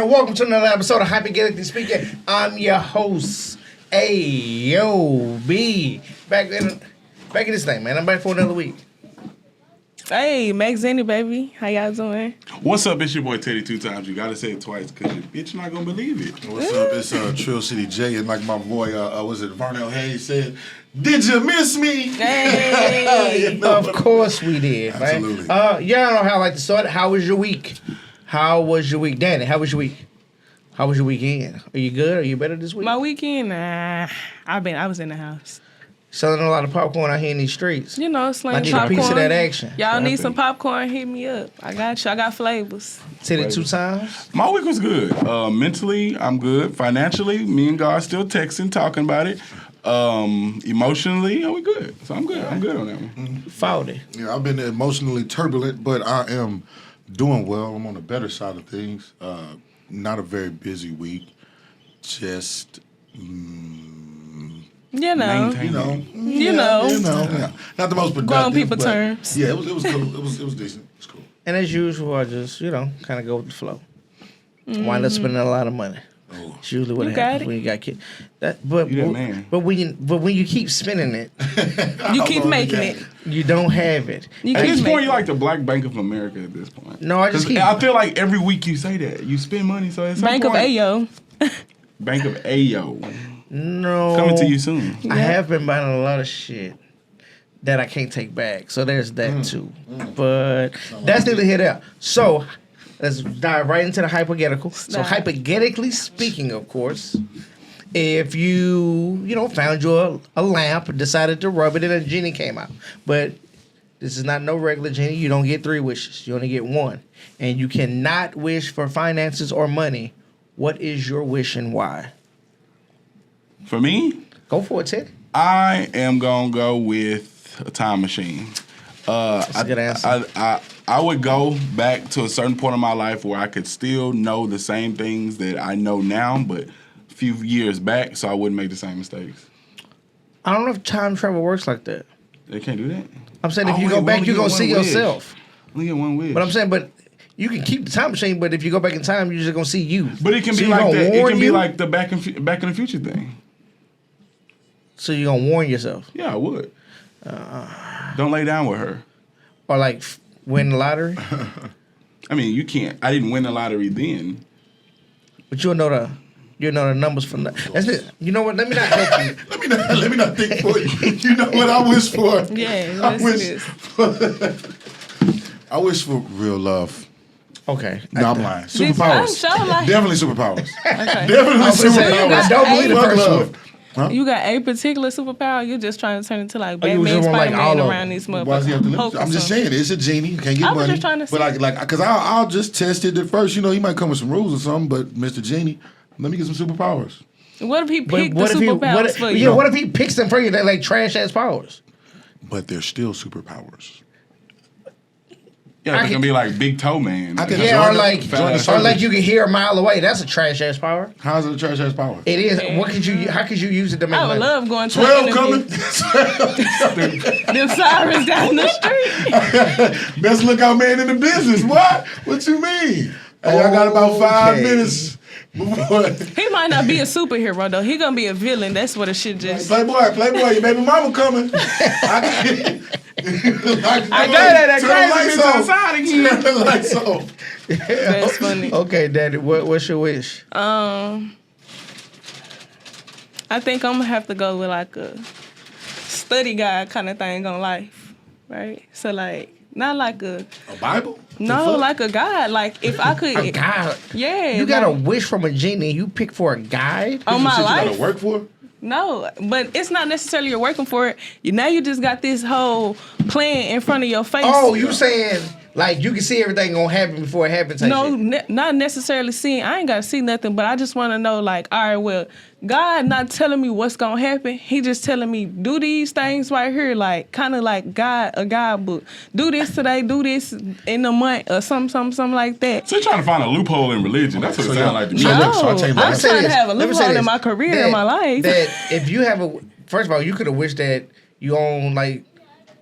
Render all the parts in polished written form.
welcome to another episode of Hypoghettocally Speaking. I'm your host, A.O.B. Back in this thing, man. I'm back for another week. Hey, Max Zenny, baby. How y'all doing? What's up? It's your boy Teddy 2 times. You gotta say it twice because your bitch not gonna believe it. What's up? It's Trill City J, and like my boy, was it Varnell Hayes said, "Did you miss me?" Hey, You know Of course we did, Absolutely. man. Y'all know how I like to start it. How was your week? Danny, how was your week? How was your weekend? Are you good? Are you better this week? my weekend, I was in the house. Selling a lot of popcorn out here in these streets. You know, slang I need popcorn. a piece of that action. Y'all need some popcorn? Hit me up. I got you. I got flavors. Said it 2 times. My week was good. Mentally, I'm good. Financially, me and God still texting, talking about it. Emotionally, we good. So I'm good. I'm good on that one. Faulty. Yeah, I've been emotionally turbulent, but I am doing well. I'm on the better side of things. Not a very busy week. Just. You know. Maintain. Yeah. Not the most productive. Grown people but terms. Yeah, it was cool. It was decent. It was cool. And as usual, I just, kind of go with the flow. Wind up spending a lot of money. Oh. It's usually what You got happens it. when you got kids. You that man. But when you keep spending it, You keep making it. you don't have it. You At keep this point, making you're like the Black Bank of America at this point. No, I just 'Cause keep. I feel like every week you say that. You spend money, so at some Bank of point, Ayo. Bank of Ayo. No, Coming to you soon. I have been buying a lot of shit that I can't take back. So there's that too. But that's neither here nor there. So let's dive right into the hypothetical. So Dive. hypothetically speaking, of course, if you found you a lamp, decided to rub it, and a genie came out, but this is not no regular genie. You don't get 3 wishes. You only get 1, and you cannot wish for finances or money. What is your wish and why? For me, Go for it, Ted. I am gonna go with a time machine. That's a good answer. I would go back to a certain point in my life where I could still know the same things that I know now, but a few years back, so I wouldn't make the same mistakes. I don't know if time travel works like that. They can't do that. I'm saying if Oh, you wait, go we back, only you're get going to see one wish. yourself. Only get one wish. But I'm saying, you can keep the time machine, but if you go back in time, you're just going to see you. But it can So be you like gonna that. It warn can be you? like the Back in the Future thing. So you're going to warn yourself. Yeah, I would. Don't lay down with her. Or like win the lottery. I mean, you can't. I didn't win the lottery then. But you'll know the numbers from that. That's it. You know what? Let me not help you. Let me not think for you. You know what I wish for? Yeah, I listen wish. I wish for real love. Okay. No, I'm lying. I'm Superpowers. sure like Definitely superpowers. okay. Definitely I superpowers. don't believe the Fuck first love. one. You got a particular superpower. You're just trying to turn into like Oh, you Batman, just want, like, Spider-Man all of around them. these Why does he have to motherfuckers. limit? Hulk or I'm just something. saying, it's a genie. You can't get I was money. just trying to but because I'll just test it at first. He might come with some rules or something. But Mr. Genie, let me get some superpowers. What if he But picked the superpowers for you? Yeah, what if he picks them for you? They're like trash ass powers. But they're still superpowers. Yeah, I it can- can be like Big Toe Man. I can- Yeah, Join or the- like, join the or circus. like you can hear a mile away. That's a trash ass power. How's it a trash ass power? It is. What could you? How could you use it to make I would money? love going to 12 an coming. interview. Them sirens down the street. Best lookout man in the business. What? What you mean? Hey, I got about 5 Okay. minutes before. He might not be a superhero though. He gonna be a villain. That's what it should just. Playboy, your baby mama coming. I got that crazy bitch outside again. Turn the lights off. That's funny. Okay, Daddy. What's your wish? I think I'm gonna have to go with like a study guide kind of thing on life, right? So like not like a A Bible? no, like a guide. Like if I could, A guide. yeah. You got a like, wish from a genie. You pick for a guide. on my Shit you life. gotta work for? No, but it's not necessarily you're working for it. You just got this whole plan in front of your face. Oh, you saying like you can see everything gonna happen before it happens? type No, shit. not necessarily seeing. I ain't got to see nothing, but I just want to know, like, all right, well, God not telling me what's going to happen. He just telling me, do these things right here, like, kind of like a guidebook. Do this today, do this in a month, or something like that. So you're trying to find a loophole in religion. That's what So it sounds like to me. So No, look, so I changed my I'm answer. trying to have a Let me say loophole in this. my career, in my life. That if you have first of all, you could have wished that you own like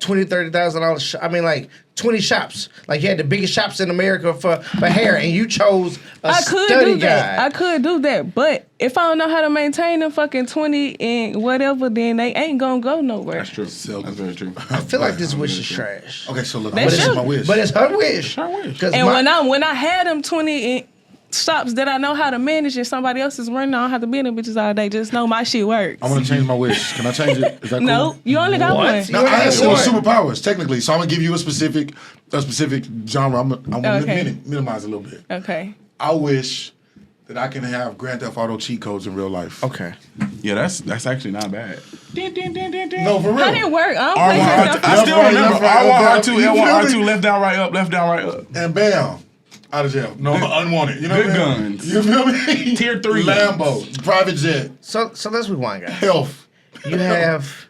$20,000-$30,000. I mean, like 20 shops. Like you had the biggest shops in America for hair, and you chose a I could study do that. guide. I could do that. But if I don't know how to maintain them fucking 20 and whatever, then they ain't gonna go nowhere. That's true. That's very true. I feel like this wish is trash. Okay, so look, That's this is true. my wish. But it's her wish. Her wish. 'Cause And my- when I had them 20 shops that I know how to manage and somebody else is running, I don't have to be in them bitches all day. Just know my shit works. I'm gonna change my wish. Can I change it? Is that cool? No, you only got What? one. You No, only I got have one. superpowers technically, so I'm gonna give you a specific genre. I'm gonna Okay. minimize a little bit. Okay. I wish that I can have Grand Theft Auto cheat codes in real life. Okay. Yeah, that's actually not bad. No, for real. How did it work? I don't R1, play R2, Grand Theft I Auto. still Left, remember right, left, right, R1, up, R2, down. You L1, feel R2, me? left down, right up, left down, right up. And bam, out of jail. No, unwanted. You know Good what I mean? guns. You feel me? Tier 3 Lambo, private jet, So let's rewind, guys. health. You have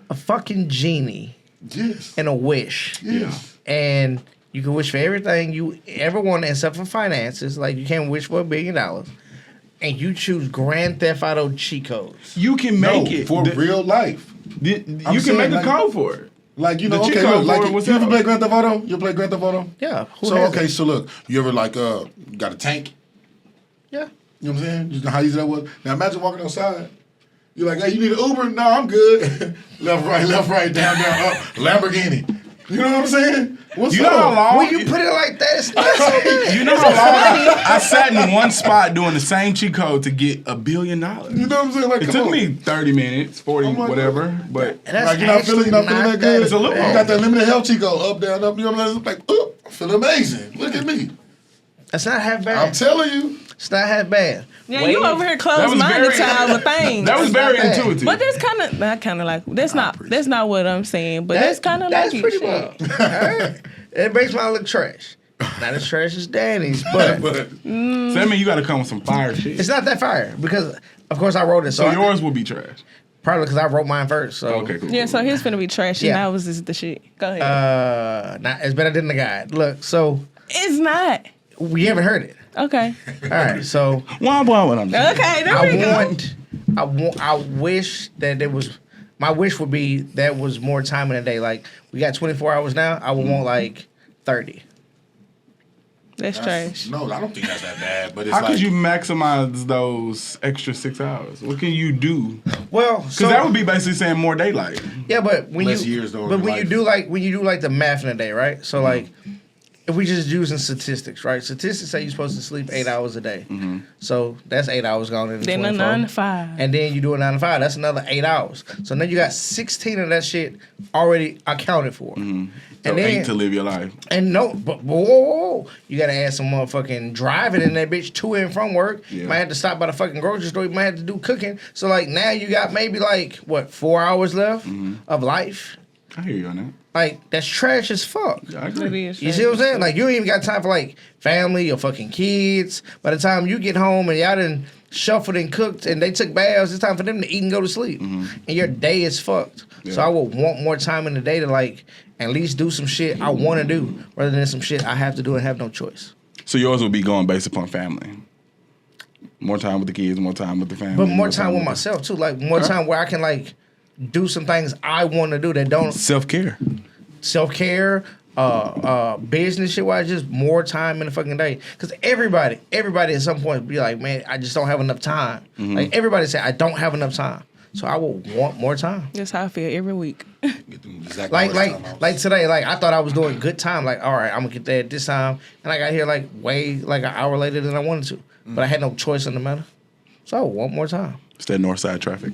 a fucking genie Yes. and a wish. Yes. And you can wish for everything you ever wanted except for finances. Like you can't wish for $1 billion. And you choose Grand Theft Auto cheat codes. You can No, make it. for real life. You I'm can saying, make a like- code for it. Like, you The know, cheat okay, code look, like, for it was you ever up. play Grand Theft Auto? You play Grand Theft Auto? Yeah. Who So, has okay, it? so look, you ever, like, got a tank? Yeah. You know what I'm saying? You know how easy that was? Now, imagine walking outside. You're like, hey, you need an Uber? No, I'm good. left, right, down, up. Lamborghini. You know what I'm saying? What's You know how up? long? When you put it like that, it's not so bad. You know how long I sat in one spot doing the same cheat code to get $1 billion. You know what I'm saying? Like, It come took on. me 30 minutes, 40, Oh my whatever. God. But And that's Like, you're not feeling that good? It's a little You got that limited health Chico, up, down, up. You know what I'm saying? Like, oh, I feel amazing. Look at me. That's not half I'm bad. telling you. It's not half bad. Yeah, Wait. you over here That closed was minded very- to our things. that was very bad. intuitive. But that's kind of like that's not what I'm saying. But that's kind of like that's it, pretty shit. well. Alright. It makes mine look trash. Not as trash as Danny's, but But So that means you got to come with some fire shit. it's not that fire because, of course, I wrote it. So I- yours will be trash. probably because I wrote mine first. So Okay, cool. Yeah, so his finna be trashy. Yeah. Now was just the shit. Go ahead. not it's better than the guide. Look, so It's not. we haven't heard it. Okay. All right, so What I'm saying. Okay, there we go. I wish that there was. My wish would be that was more time in a day. Like we got 24 hours now. I would want like 30. That's trash. no, I don't think that's that bad. But it's How like, could you maximize those extra 6 hours? What can you do? Well, Because so that would be basically saying more daylight. yeah, but when Less you years, though, in but your when you life. do like the math in a day, right? So like. If we just using statistics, right? Statistics say you're supposed to sleep 8 hours a day. So that's 8 hours gone in the Then 24. a 9 to 5. And then you do a 9 to 5. That's another 8 hours. So now you got 16 of that shit already accounted for. So And 8 then, to live your life. and no, but whoa, you gotta add some motherfucking driving in that bitch to and from work. You Yeah. might have to stop by the fucking grocery store. You might have to do cooking. So like now you got maybe like what 4 hours left of life. I hear you on that. Like that's trash as fuck. Yeah, I It agree. is You trash. see what I'm saying? Like you ain't even got time for like family or fucking kids. By the time you get home and y'all done shuffled and cooked and they took baths, it's time for them to eat and go to sleep. And your day is fucked. So Yeah. I would want more time in the day to like at least do some shit I want to do rather than some shit I have to do and have no choice. So yours would be going based upon family. More time with the kids, more time with the family. But more time with myself too. Like more time where I can like do some things I want to do that don't Self-care. self-care, business shit wise, just more time in the fucking day. Because everybody at some point be like, man, I just don't have enough time. Like everybody say, I don't have enough time. So I will want more time. That's how I feel every week. Get them exact Like words time out. like today, like I thought I was doing good time. Like, all right, I'm gonna get there at this time. And I got here like way like an hour later than I wanted to. But I had no choice in the matter. So I would want more time. It's that north side traffic.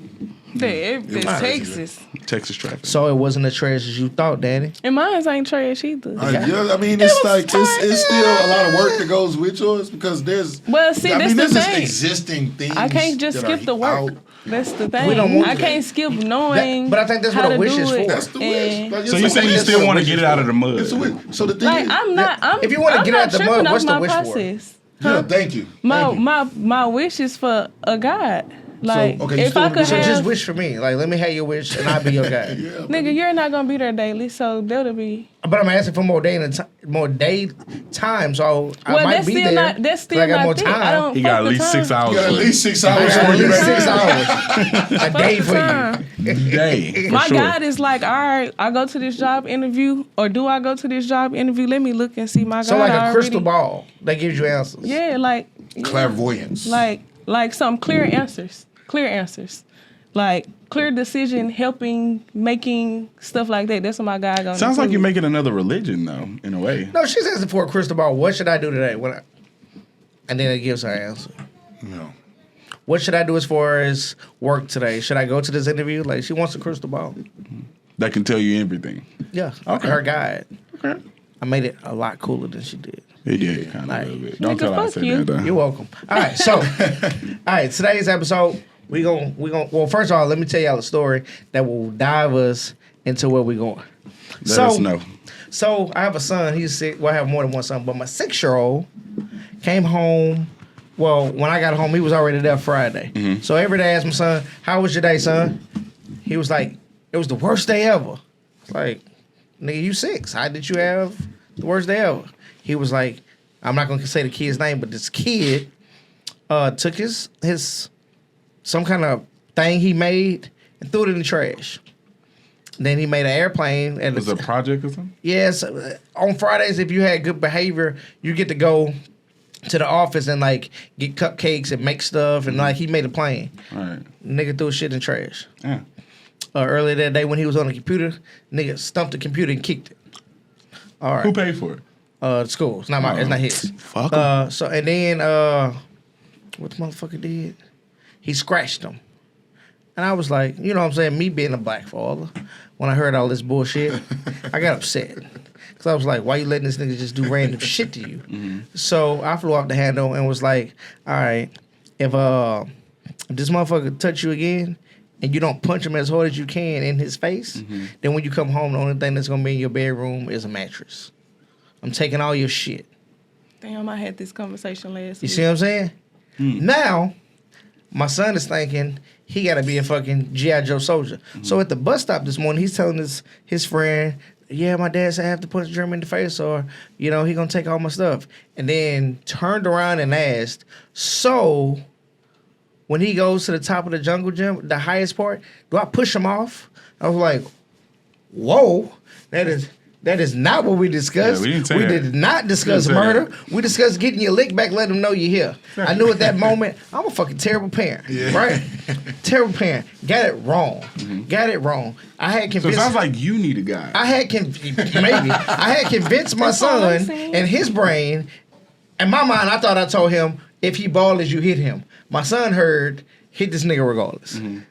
It's might. Texas. Texas traffic. So it wasn't as trash as you thought, Danny. And mine ain't trash either. Yeah, I mean, it's like it's still a lot of work that goes with yours because there's. Well, see, I that's mean, the there's just thing. existing things. I can't just that skip are the work. out. That's the We thing. don't want I to. can't skip knowing. But I think that's what how a to wish do is it. for. That's the wish. And- Like, So it's you a saying you wish. still want to wish get is it out for. of the mud? It's a wish. So the thing Like is, I'm not. If you wanna I'm get not out the tripping mud, what's off the my wish for? process. yeah, thank you. My Thank you. my my wish is for a God. Like, okay, you if still I wanna could do So have, just wish for me. Like, let me have your wish, and I'll be your guy. Yeah, nigga, you're not gonna be there daily, so that'll be. But I'm asking for more day time, so I Well, might that's be still there. not. That's 'cause still I got not more thick. time. I don't. He fuck got at the least time. 6 hours. you got at for it. least 6 I hours got for at you. least Right? 6 hours. A day the for time. you. Day. For My sure. God is like, all right, I go to this job interview, or do I go to this job interview? Let me look and see my So God like a already. crystal ball that gives you answers. Yeah, like yeah. Clairvoyance. like some clear answers, like clear decision, helping, making stuff like that. That's what my God gonna. Sounds like include. you're making another religion, though, in a way. No, she's asking for a crystal ball. What should I do today? And then it gives her answer. No. What should I do as far as work today? Should I go to this interview? Like, she wants a crystal ball. That can tell you everything. Yeah. Okay. Her guide. Okay. I made it a lot cooler than she did. It did, kind of Like, a little bit. Don't nigga, tell her I fuck said you. that, though. You're welcome. All right, so, all right, today's episode, we gon' well, first of all, let me tell y'all a story that will dive us into where we're going. Let us know. So, I have a son, he's 6, well, I have more than one son, but my 6-year-old came home, well, when I got home, he was already there Friday. Mm-hmm. So every day I asked my son, how was your day, son? He was like, it was the worst day ever. It's like, nigga, you 6. How did you have the worst day ever? He was like, I'm not gonna say the kid's name, but this kid took his some kind of thing he made and threw it in the trash. Then he made an airplane. It was a project or something? Yes, on Fridays, if you had good behavior, you get to go to the office and like get cupcakes and make stuff, and like he made a plane. All right. Nigga threw shit in the trash. Yeah. Earlier that day when he was on the computer, nigga stumped the computer and kicked it. All right. Who paid for it? The school. It's not my. It's not his. Fuck 'em. So and then what the motherfucker did? He scratched him, and I was like, you know what I'm saying? Me being a black father, when I heard all this bullshit, I got upset because I was like, why you letting this nigga just do random shit to you? Mm-hmm. So I flew off the handle and was like, all right, if this motherfucker touch you again, and you don't punch him as hard as you can in his face, Mm-hmm. then when you come home, the only thing that's gonna be in your bedroom is a mattress. I'm taking all your shit. Damn, I had this conversation last You week. see what I'm saying? Now, my son is thinking he got to be a fucking G.I. Joe soldier. So at the bus stop this morning, he's telling his friend, yeah, my dad said I have to punch Jeremy in the face or, he going to take all my stuff. And then turned around and asked, so when he goes to the top of the jungle gym, the highest part, do I push him off? I was like, whoa, that is not what we discussed. Yeah, we didn't say that. did not discuss We didn't say murder. We discussed getting your lick back, let them know you're here. I knew at that moment, I'm a fucking terrible parent. Yeah. Right? Terrible parent. Got it wrong. Got it wrong. I had So it convinced sounds like you need a guy. I had convinced my That's all I'm son saying. and his brain. In my mind, I thought I told him, if he balls, you hit him. My son heard, hit this nigga regardless. When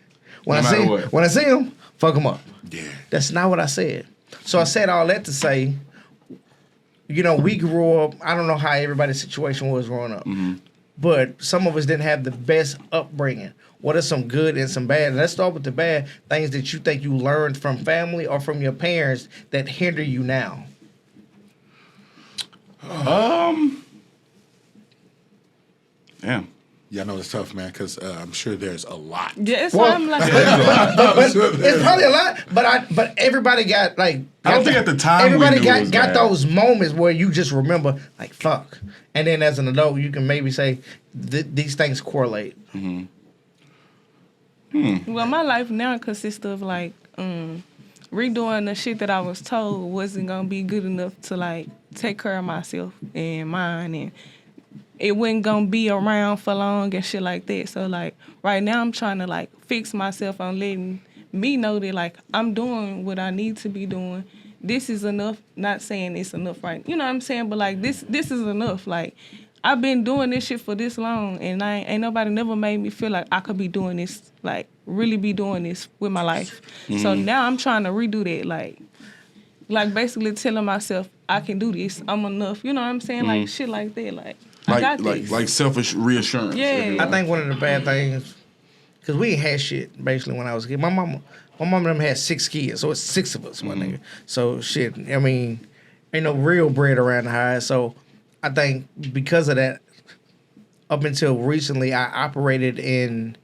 No I matter see what. when I see him, fuck him up. Yeah. That's not what I said. So I said all that to say, we grew up, I don't know how everybody's situation was growing up, but some of us didn't have the best upbringing. What are some good and some bad? Let's start with the bad things that you think you learned from family or from your parents that hinder you now. Damn. Yeah, I know it's tough, man, because I'm sure there's a lot. Yeah, it's Well, something like But it's probably a lot. But everybody got like. I don't think at the time we everybody knew it was got bad. those moments where you just remember like fuck, and then as an adult you can maybe say these things correlate. Well, my life now consists of like redoing the shit that I was told wasn't gonna be good enough to like take care of myself and mine, and it wasn't gonna be around for long and shit like that. So like right now I'm trying to like fix myself on letting me know that like I'm doing what I need to be doing. This is enough. Not saying it's enough, right? You know what I'm saying? But like this is enough. Like I've been doing this shit for this long, and ain't nobody never made me feel like I could be doing this, like really be doing this with my life. So now I'm trying to redo that, like basically telling myself I can do this. I'm enough. You know what I'm saying? Like shit like that. Like I got this. Like selfish reassurance. Yeah. I think one of the bad things, because we ain't had shit basically when I was a kid. My mama and them had 6 kids, so it's 6 of us, my nigga. So shit, I mean, ain't no real bread around the house. So I think because of that, up until recently, I operated in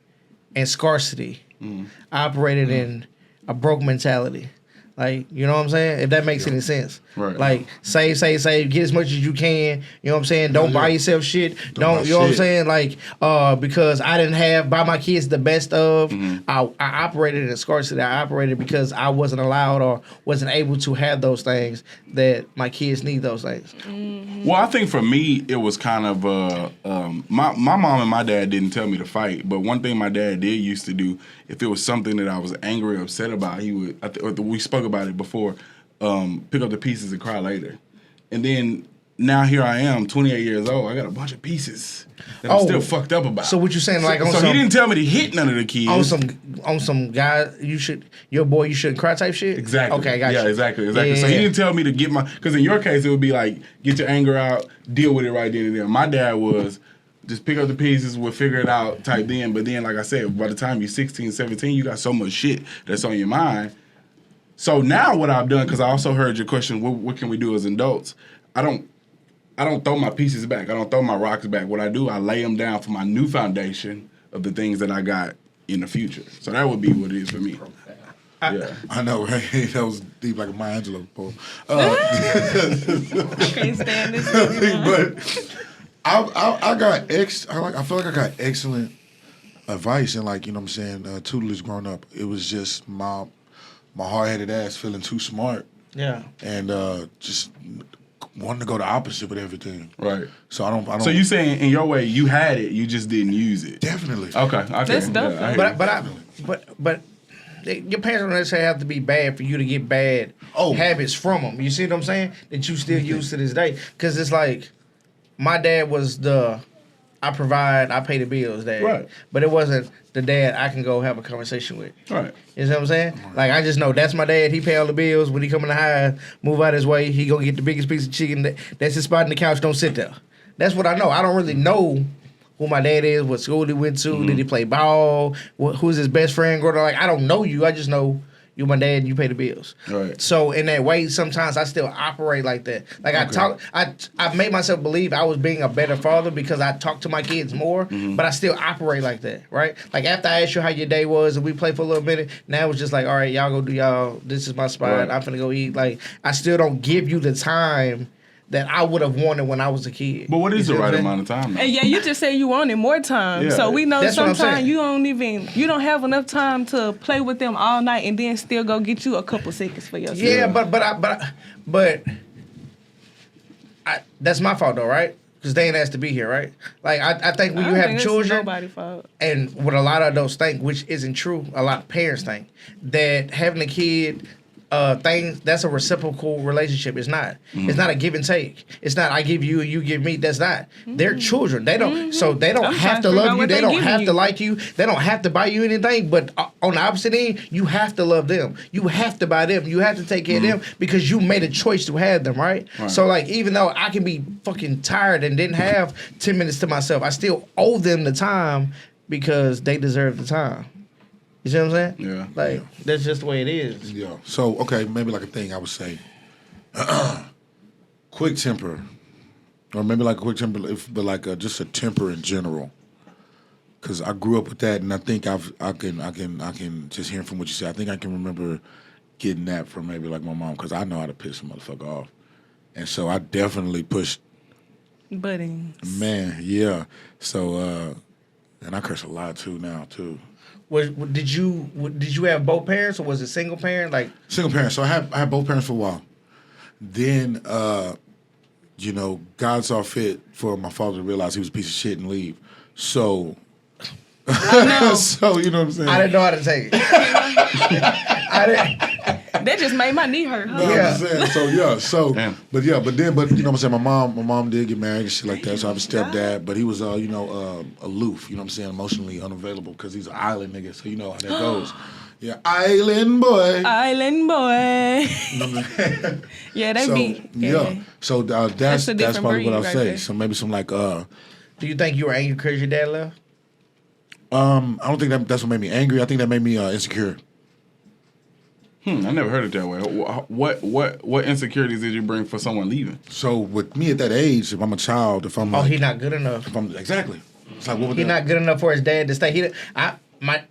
in scarcity. I operated in a broke mentality. Like, you know what I'm saying? If that makes any sense. Right. Like, save, get as much as you can. You know what I'm saying? Don't buy yourself shit. Don't you know what I'm saying? Like, because I didn't buy my kids the best of, I operated in scarcity. I operated because I wasn't allowed or wasn't able to have those things that my kids need those things. Well, I think for me, it was kind of my mom and my dad didn't tell me to fight, but one thing my dad did used to do, if it was something that I was angry or upset about, he would. We spoke about it before. Pick up the pieces and cry later, and then now here I am, 28 years old. I got a bunch of pieces that I'm still fucked up about. So what you saying? Like, so he didn't tell me to hit none of the kids. On some guy, you shouldn't cry type shit. Exactly. Okay, got you. Yeah, exactly. Yeah. So he didn't tell me to get because in your case it would be like get your anger out, deal with it right then and there. My dad was just pick up the pieces, we'll figure it out type then. But then, like I said, by the time you're 16, 17, you got so much shit that's on your mind. So now what I've done, because I also heard your question, what can we do as adults? I don't throw my pieces back. I don't throw my rocks back. What I do, I lay them down for my new foundation of the things that I got in the future. So that would be what it is for me. Yeah. I know, right? That was deep like a Maya Angelou poem. I can't stand this. But I feel like I got excellent advice and, like, you know what I'm saying, tutelage growing up. It was just my hard-headed ass feeling too smart. Yeah. And just wanting to go the opposite with everything. Right. So I don't. So you saying in your way you had it, you just didn't use it. Definitely. Okay. That's dope. Yeah, But your parents don't necessarily have to be bad for you to get bad habits from them. You see what I'm saying? That you still use to this day. Because it's like, my dad was I provide, I pay the bills dad. Right. But it wasn't the dad I can go have a conversation with. Right. You know what I'm saying? Like, I just know that's my dad. He pay all the bills. When he come in the house, move out his way, he gonna get the biggest piece of chicken. That's his spot in the couch. Don't sit there. That's what I know. I don't really know who my dad is, what school he went to, did he play ball, who's his best friend growing up. Like, I don't know you. I just know you my dad and you pay the bills. Right. So in that way, sometimes I still operate like that. Like, I made myself believe I was being a better father because I talk to my kids more, but I still operate like that, right? Like, after I asked you how your day was and we played for a little minute, now it's just like, all right, y'all go do y'all, this is my spot, Right. I'm finna go eat. Like, I still don't give you the time that I would have wanted when I was a kid. But what is You the see right I'm saying? amount of time? Though? And yeah, you just said you wanted more time. Yeah. So we know That's what I'm sometimes saying. you don't have enough time to play with them all night and then still go get you a couple seconds for yourself. Yeah, but that's my fault though, right? Because they ain't asked to be here, right? Like, I think when I you don't have think it's children, nobody's fault. and what a lot of those think, which isn't true, a lot of parents think that having a kid, that's a reciprocal relationship. It's not. It's not a give and take. It's not I give you, you give me. That's not. They're children. They don't. So they don't I'm have trying to to figure out love you. what They they don't giving have you. to like you. They don't have to buy you anything. But on the opposite end, you have to love them. You have to buy them. You have to take care of them because you made a choice to have them, right? So, like, even though I can be fucking tired and didn't have 10 minutes to myself, I still owe them the time because they deserve the time. You see what I'm saying? Yeah. Like, that's just the way it is. Yeah. So, okay, maybe like a thing I would say. Quick temper. Or maybe like a quick temper, but like just a temper in general. Because I grew up with that, and I think I can just hearing from what you said, I think I can remember getting that from maybe like my mom, because I know how to piss a motherfucker off. And so I definitely pushed, Buddings. man, yeah. So, and I curse a lot too now, too. Did you have both parents, or was it single parent? Like, Single parent. So I had both parents for a while. Then, God saw fit for my father to realize he was a piece of shit and leave. So, so you know what I'm saying? I didn't know how to take it. I didn't. That just made my knee hurt. Huh? You know what I'm Yeah. saying? So Damn. but you know what I'm saying? My mom did get married and shit like that. So I have a stepdad, but he was aloof. You know what I'm saying? Emotionally unavailable because he's an island nigga. So you know how that goes. Yeah, island boy. Island boy. You know what I'm saying? Yeah, they So be. yeah. So that's a different probably what breed I'll right say. there. So maybe some like Do you think you were angry because your dad left? I don't think that's what made me angry. I think that made me insecure. I never heard it that way. What insecurities did you bring for someone leaving? So with me at that age, if I'm a child, if I'm Oh, like, he not good enough. if I'm exactly, it's like what would He that? not good enough for his dad to stay.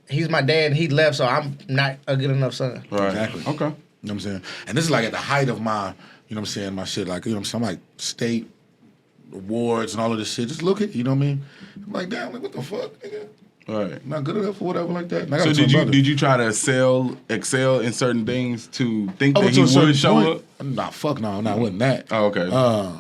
he's my dad and he left, so I'm not a good enough son. Right. Exactly. Okay. You know what I'm saying? And this is like at the height of my, you know what I'm saying, my shit. Like, you know what I'm saying? I'm like state awards and all of this shit. Just look at, you know what I mean? I'm like, damn, like, what the fuck, nigga? Right. Not good enough or whatever like that. And I got So a twin brother. did you try to excel in certain things to think that to he a certain would show point? up? Nah, fuck no, it wasn't that. Oh, okay.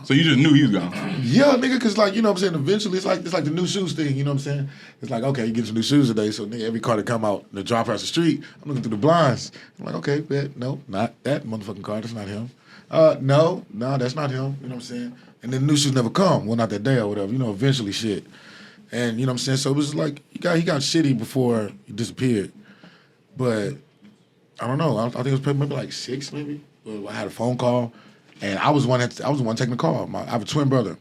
So you just knew he was gone. Yeah, nigga, cause like, you know what I'm saying, eventually it's like the new shoes thing, you know what I'm saying? It's like, okay, you get some new shoes today, so nigga, every car that come out, the drop across the street, I'm looking through the blinds. I'm like, okay, bet, no, not that motherfucking car, that's not him. No, that's not him, you know what I'm saying? And then the new shoes never come, well, not that day or whatever, you know, eventually shit. And you know what I'm saying? So it was like he got shitty before he disappeared. But I don't know. I think it was maybe like 6 maybe. I had a phone call and I was the one taking the call. I have a twin brother.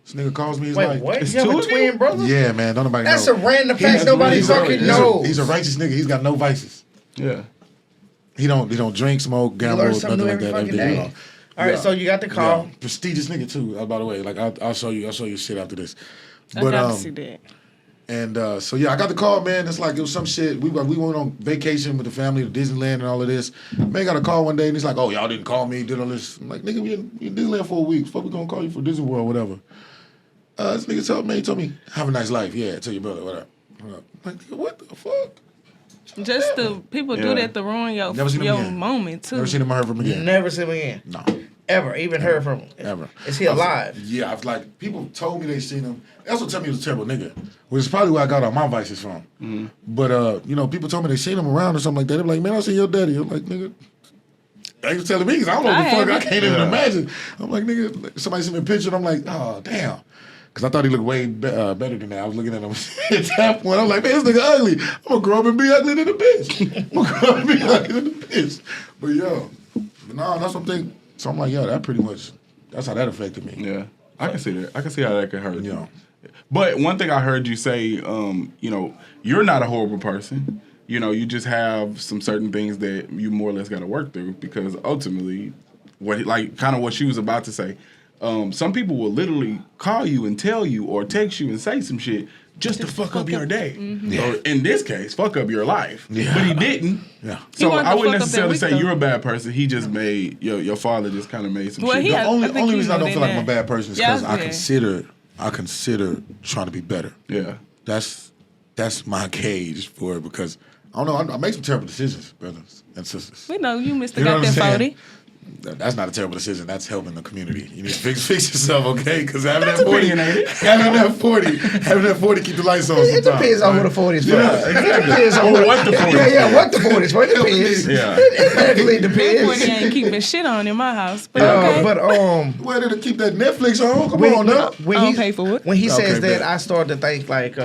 This nigga calls me, he's Wait, like, what? It's You have two a of twin brother? yeah, man, don't nobody know. That's a random fact nobody fucking knows. He's a righteous nigga. He's got no vices. Yeah. He don't drink, smoke, gamble, learn something nothing new like that. every fucking Everything, day. you know. All right, Yeah. so you got the call. Yeah. Prestigious nigga too, by the way. Like I'll show you shit after this. I gotta see that. And so yeah, I got the call, man. It's like it was some shit. We went on vacation with the family to Disneyland and all of this. Man got a call one day and he's like, "Oh, y'all didn't call me, did all this." I'm like, "Nigga, we in Disneyland for a week. Fuck, we gonna call you for Disney World, whatever." This nigga told me, "Have a nice life." Yeah, tell your brother, whatever. I'm like, nigga, what the fuck? Just the people do Yeah. that to ruin your Never seen him again. moment too. Never seen him or heard from him again. Never see him again. No, Ever. Even heard from him. ever. Is he alive? Yeah, I was like, people told me they seen him. They also told me he was a terrible nigga, which is probably where I got all my vices from. Mm-hmm. But you know, people told me they seen him around or something like that. They were like, "Man, I seen your daddy." I'm like, "Nigga." They was telling me because I don't know what the fuck. I can't even imagine. I'm like, "Nigga," like, somebody sent me a picture and I'm like, "Oh, damn." Because I thought he looked way better than that. I was looking at him at that point. I'm like, "Man, this nigga ugly. I'm going to grow up and be ugly than a bitch. I'm going to grow up and be ugly than a bitch." But yo, no, that's something. So I'm like, yo, that's how that affected me. Yeah. I can see that. I can see how that could hurt. Yeah. But one thing I heard you say, you know, you're not a horrible person. You know, you just have some certain things that you more or less got to work through because ultimately, what she was about to say, some people will literally call you and tell you or text you and say some shit just to fuck up your day. Mm-hmm. Or in this case, fuck up your life. Yeah. But he didn't. Yeah. So wanted to I wouldn't fuck up necessarily that say week, you're a bad person. He just made your father just kind of made some Well, shit. he go- had- The only I think he reason I don't knew feel like I'm a that. bad person is Yeah, because yeah. I consider trying to be better. Yeah. That's my cage for it because I don't know. I make some terrible decisions, brothers and sisters. We know you, Mr. You know Got what I'm that saying? 40. That's not a terrible decision. That's helping the community. You need to fix yourself, okay? Because having That's that 40, opinionated. having that 40, keep the lights on. It sometimes, depends on right? who the 40 is for. Yeah, exactly. It depends on Or what the 40 is Yeah, what the 40 is for. It depends. Yeah. It definitely That 40 depends. ain't keeping shit on in my house. But okay. But Where did it keep that Netflix on? Come when, on now. when I don't he pay for it. when he Okay, says that, bet. I started to think like,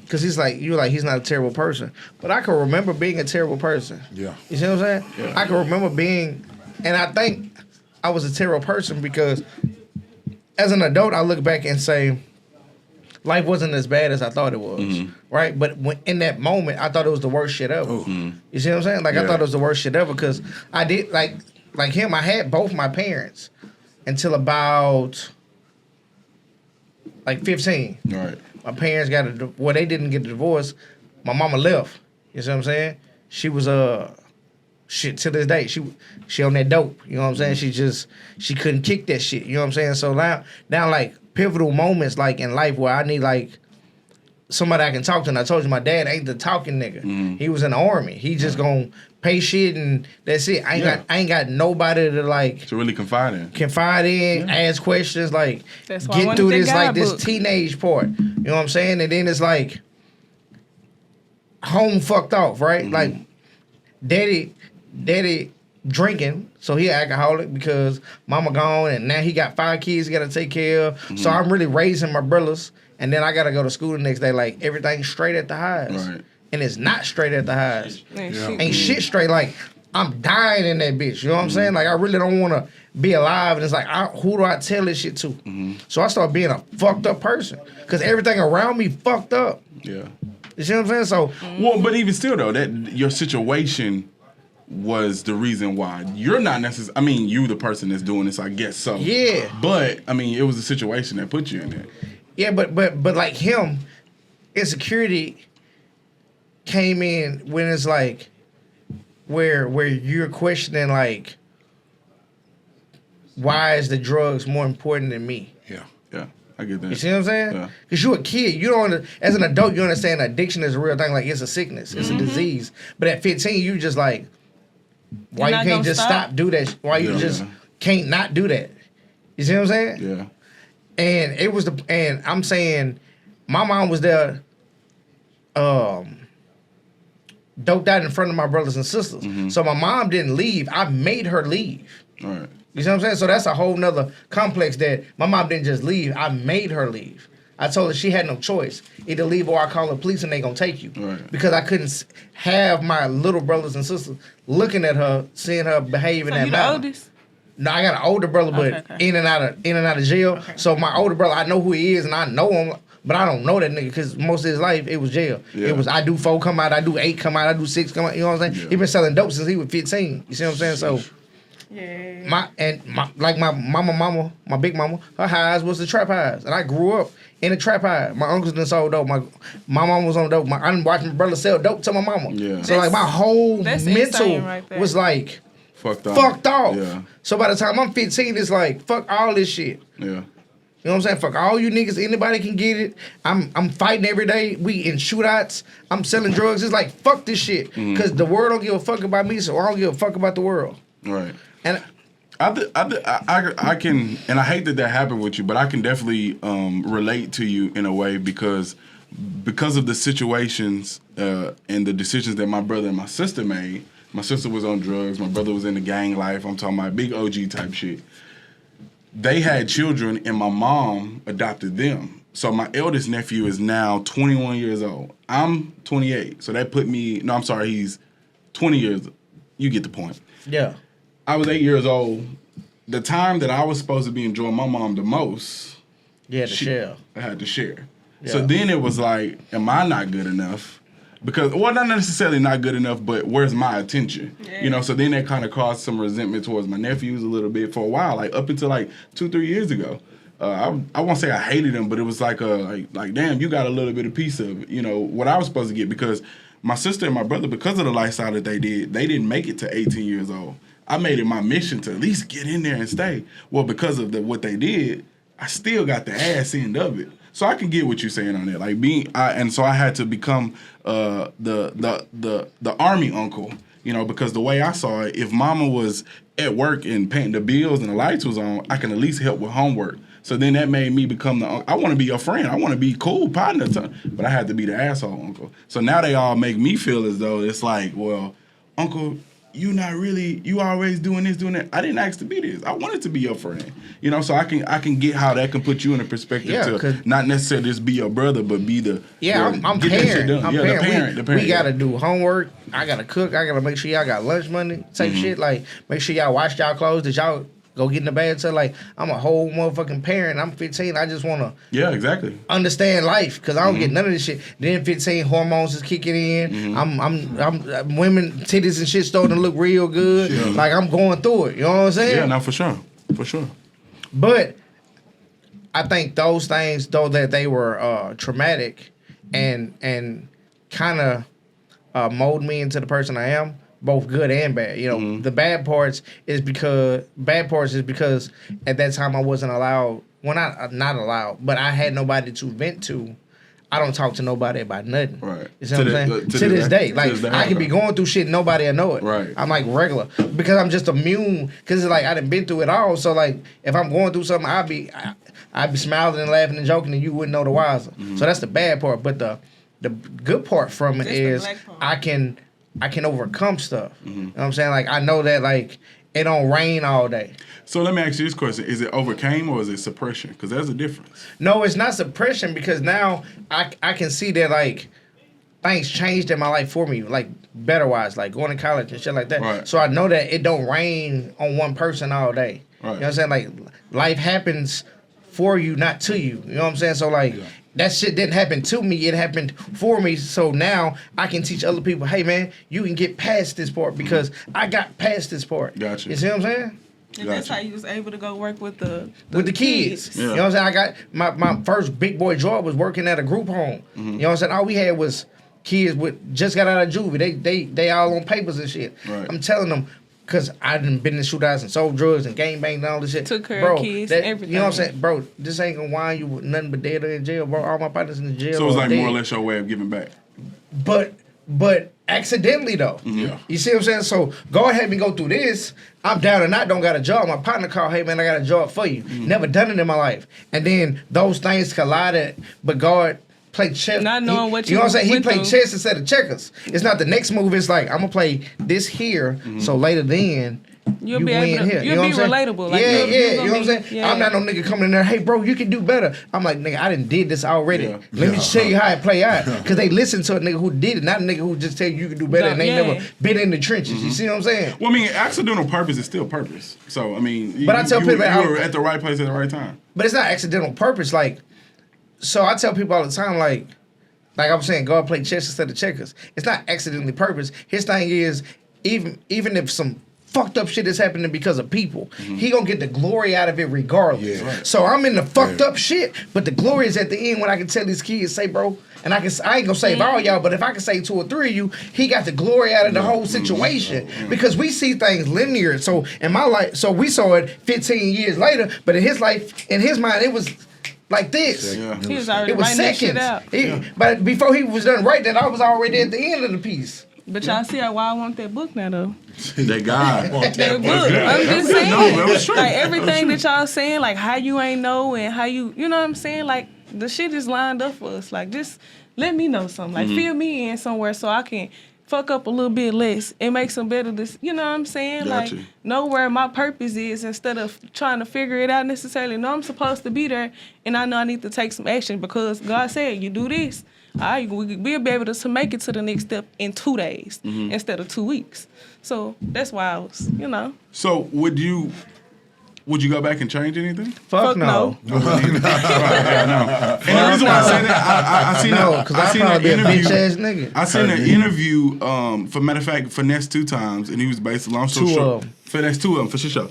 because he's like, you're like, he's not a terrible person, but I can remember being a terrible person. Yeah. You see what I'm saying? Yeah. I can remember being, and I think I was a terrible person because as an adult, I look back and say, life wasn't as bad as I thought it was, right? But when in that moment, I thought it was the worst shit ever. You see what I'm saying? Like I Yeah. thought it was the worst shit ever because I did like him. I had both my parents until about like 15. Right. My parents they didn't get a divorce. My mama left. You see what I'm saying? She was shit to this day. She on that dope. You know what I'm saying? She couldn't kick that shit. You know what I'm saying? So now like pivotal moments like in life where I need like somebody I can talk to. And I told you my dad ain't the talking nigga. He was in the army. He just gonna pay shit and that's it. I ain't got nobody to like To really confide in. confide in, ask questions, like That's why I get wanted through that this like this guidebook. teenage part. You know what I'm saying? And then it's like home fucked off, right? Like daddy drinking, so he an alcoholic because mama gone and now he got 5 kids he gotta take care of. So I'm really raising my brothers and then I gotta go to school the next day, like everything's straight at the highs. Right. And it's not straight at the highs. Shit. Ain't shit straight. Like I'm dying in that bitch. You know what I'm saying? Like I really don't want to be alive. And it's like, who do I tell this shit to? So I start being a fucked up person because everything around me fucked up. Yeah. You see what I'm saying? So Well, but even still though, that your situation was the reason why you're not necessarily. I mean, you the person that's doing this, I guess so. Yeah. But I mean, it was the situation that put you in there. yeah, but like him, insecurity came in when it's like where you're questioning like, why is the drugs more important than me? Yeah. Yeah, I get that. You see what I'm saying? Yeah. Because you're a kid. You don't. As an adult, you understand addiction is a real thing. Like, it's a sickness. It's a disease. But at 15, you just like, why You're you not can't gonna just stop? stop do that? Why you Yeah. just can't not do that? You see what I'm saying? Yeah. And it was and I'm saying, my mom was there, doped out in front of my brothers and sisters. So my mom didn't leave. I made her leave. All right. You see what I'm saying? So that's a whole nother complex that my mom didn't just leave. I made her leave. I told her she had no choice. Either leave or I call the police and they gonna take you. Right. Because I couldn't have my little brothers and sisters looking at her, seeing her behave in So that you the manner. oldest? No, I got an older brother, but Okay. in and out of jail. So my older brother, I know who he is and I know him, but I don't know that nigga because most of his life it was jail. Yeah. It was I do 4 come out, I do 8 come out, I do 6 come out. You know what I'm saying? Yeah. He been selling dope since he was 15. You see what I'm saying? So. Yeah. My mama, my big mama, her highs was the trap highs, and I grew up in the trap high. My uncles done sold dope. My mom was on dope. I done watched my brother sell dope to my mama. Yeah. So like my whole That's mental insane right there. was like Fucked off. fucked off. Yeah. So by the time I'm 15, it's like fuck all this shit. Yeah. You know what I'm saying? Fuck all you niggas. Anybody can get it. I'm fighting every day. We in shootouts. I'm selling drugs. It's like fuck this shit because the world don't give a fuck about me, so I don't give a fuck about the world. Right. And I can, and I hate that happened with you, but I can definitely relate to you in a way because of the situations and the decisions that my brother and my sister made. My sister was on drugs. My brother was in the gang life. I'm talking about big OG type shit. They had children, and my mom adopted them. So my eldest nephew is now 21 years old. I'm 28, so that put me. No, I'm sorry, he's 20 years. You get the point. yeah. I was 8 years old. The time that I was supposed to be enjoying my mom the most, Yeah, the shell. I had to share. Yeah. So then it was like, am I not good enough? Because, well, not necessarily not good enough, but where's my attention? Yeah. You know, so then that kind of caused some resentment towards my nephews a little bit for a while, like up until like 2-3 years ago. I won't say I hated them, but it was like damn, you got a little bit of piece of it, you know, what I was supposed to get, because my sister and my brother, because of the lifestyle that they didn't make it to 18 years old. I made it my mission to at least get in there and stay. Well, because of what they did, I still got the ass end of it. So I can get what you're saying on that. Like and so I had to become the army uncle, you know, because the way I saw it, if mama was at work and paying the bills and the lights was on, I can at least help with homework. So then that made me become I want to be a friend. I want to be cool partner, but I had to be the asshole uncle. So now they all make me feel as though it's like, well, uncle, you always doing this, doing that. I didn't ask to be this. I wanted to be your friend. You know, so I can get how that can put you in a perspective to not necessarily just be your brother, but be the I'm get that shit parent. done. I'm Yeah, parent. the parent. We gotta do homework. I gotta cook. I gotta make sure y'all got lunch money type shit. Like make sure y'all wash y'all clothes. That y'all go get in the bed. So like I'm a whole motherfucking parent. I'm 15. I just wanna exactly understand life because I don't get none of this shit. Then 15 hormones is kicking in. I'm women titties and shit starting to look real good. Yeah. Like I'm going through it. You know what I'm saying? Yeah, no, for sure. But I think those things, though, that they were traumatic and kind of mold me into the person I am, both good and bad. You know, the bad parts is because at that time I wasn't allowed. Well, not allowed, but I had nobody to vent to. I don't talk to nobody about nothing. Right. You see what I'm saying? To this day. Like, I can be going through shit and nobody will know it. Right. I'm like regular. Because I'm just immune. Because it's like I done been through it all. So, like, if I'm going through something, I'd be smiling and laughing and joking and you wouldn't know the wiser. So that's the bad part. But the good part from it is I can overcome stuff. You know what I'm saying? Like, I know that, like, it don't rain all day. So let me ask you this question. Is it overcame or is it suppression? Because there's a difference. No, it's not suppression because now I can see that, like, things changed in my life for me, like, better-wise, like going to college and shit like that. Right. So I know that it don't rain on one person all day. Right. You know what I'm saying? Like, life happens for you, not to you. You know what I'm saying? So, like, that shit didn't happen to me. It happened for me. So now I can teach other people, hey, man, you can get past this part because I got past this part. Gotcha. You see what I'm saying? And that's how you was able to go work with the kids. Yeah. You know what I'm saying? I got my first big boy job was working at a group home. You know what I'm saying? All we had was kids with just got out of juvie. They all on papers and shit. Right. I'm telling them, because I done been in shootouts and sold drugs and gang banged and all this shit. Took care of kids, everything. You know what I'm saying? Bro, this ain't gonna wind you with nothing but dead or in jail, bro. All my partners in the jail. So it's like dead. more or less your way of giving back. But accidentally though. Yeah. You see what I'm saying? So God had me go through this. I'm down and out, don't got a job. My partner called, hey man, I got a job for you. Never done it in my life. And then those things collided, but God played chess. Not knowing what you know what I'm saying? He went played through. chess instead of checkers. It's not the next move, it's like I'm gonna play this here, so later then You'll you be win able to, here. you'll You know be what I'm saying? relatable. Like, yeah, you're you know gonna what I'm be- saying? yeah. I'm not no nigga coming in there, hey bro, you can do better. I'm like, nigga, I done did this already. Yeah. Let me tell you how it play out. Because they listen to a nigga who did it, not a nigga who just tell you can do better and they Yeah. never been in the trenches. You see what I'm saying? Well, I mean, accidental purpose is still purpose. So, I mean, But I tell people, you were at the right place at the right time. But it's not accidental purpose. Like, so I tell people all the time, like I was saying, God played chess instead of checkers. It's not accidentally purpose. His thing is, even if some fucked up shit is happening because of people, he gonna get the glory out of it regardless. Yeah. Right. So I'm in the fucked up shit, but the glory is at the end when I can tell these kids, say, bro, and I ain't gonna save all y'all, but if I can save 2 or 3 of you, he got the glory out of the whole situation. Because we see things linear. So in my life, so we saw it 15 years later, but in his life, in his mind, it was like this. Yeah. He was already It was writing that shit seconds. out. But before he was done right, then I was already at the end of the piece. But y'all see why I want that book now, though. That God. That book. I'm just saying. No, that was true. Like, everything that y'all saying, like, how you ain't know and how you know what I'm saying? Like, the shit is lined up for us. Like, just let me know something. Like, fill me in somewhere so I can fuck up a little bit less and make some better, you know what I'm saying? Gotcha. Like, know where my purpose is instead of trying to figure it out necessarily. Know I'm supposed to be there, and I know I need to take some action because God said, you do this, we'll be able to make it to the next step in 2 days instead of 2 weeks. So that's why I was, So, would you go back and change anything? Fuck no. And the reason why I say that, I seen No, because I'd probably be a bitch ass nigga. I seen an interview, for matter of fact, Finesse 2 times, and he was basically, long story Two short, of 'em. Finesse 2 of them, for sure.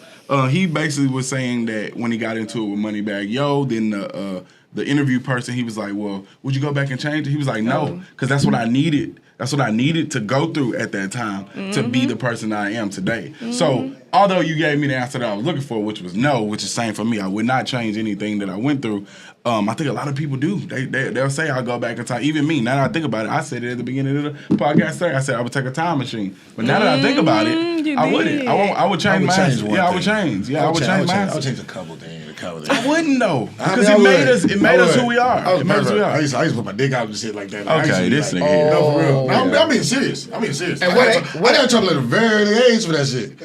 He basically was saying that when he got into it with Moneybagg Yo, then the interview person, he was like, well, would you go back and change it? He was like, no, because that's what I needed. That's what I needed to go through at that time to be the person I am today. So, although you gave me the answer that I was looking for, which was no, which is same for me, I would not change anything that I went through. I think a lot of people do. They'll say I'll go back in time. Even me, now that I think about it, I said it at the beginning of the podcast. I said I would take a time machine. But now that I think about it, you I wouldn't. did. I would change my answer. one Yeah, I would thing. change. Yeah, I would change my I answer. would change a couple things. I wouldn't though, I because mean, it made us who we are. It made us who we I are. used to put my dick out and shit like that. Like, I Okay, used to this be nigga here. No, for real. Oh, No, I'm being serious. I'm being serious. And I got in trouble at a very early age for that shit.